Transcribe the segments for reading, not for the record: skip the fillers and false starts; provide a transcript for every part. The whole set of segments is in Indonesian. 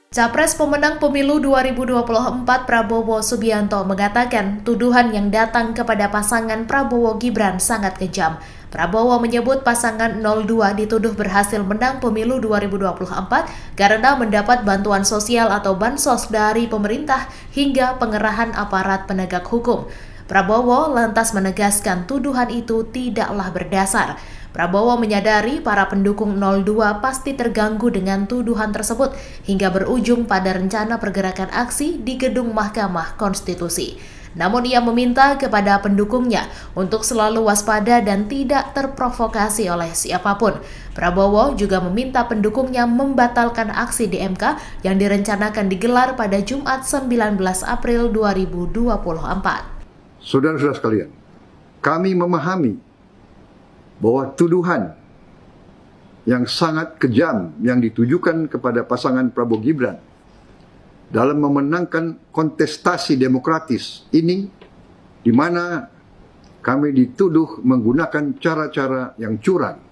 Capres pemenang pemilu 2024 Prabowo Subianto mengatakan tuduhan yang datang kepada pasangan Prabowo Gibran sangat kejam. Prabowo menyebut pasangan 02 dituduh berhasil menang pemilu 2024 karena mendapat bantuan sosial atau bansos dari pemerintah hingga pengerahan aparat penegak hukum. Prabowo lantas menegaskan tuduhan itu tidaklah berdasar. Prabowo menyadari para pendukung 02 pasti terganggu dengan tuduhan tersebut hingga berujung pada rencana pergerakan aksi di gedung Mahkamah Konstitusi. Namun ia meminta kepada pendukungnya untuk selalu waspada dan tidak terprovokasi oleh siapapun. Prabowo juga meminta pendukungnya membatalkan aksi di MK yang direncanakan digelar pada Jumat 19 April 2024. Saudara-saudara sekalian, kami memahami bahwa tuduhan yang sangat kejam yang ditujukan kepada pasangan Prabowo Gibran dalam memenangkan kontestasi demokratis ini, di mana kami dituduh menggunakan cara-cara yang curang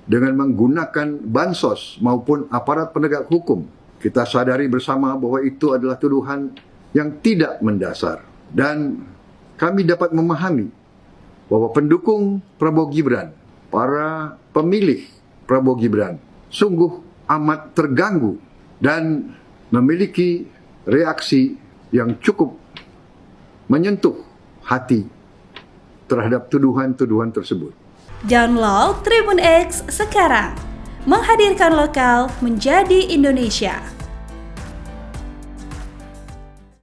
dengan menggunakan bansos maupun aparat penegak hukum. Kita sadari bersama bahwa itu adalah tuduhan yang tidak mendasar, dan kami dapat memahami bahwa pendukung Prabowo Gibran, para pemilih Prabowo Gibran, sungguh amat terganggu dan memiliki reaksi yang cukup menyentuh hati terhadap tuduhan-tuduhan tersebut. Download Tribun X sekarang, menghadirkan lokal menjadi Indonesia.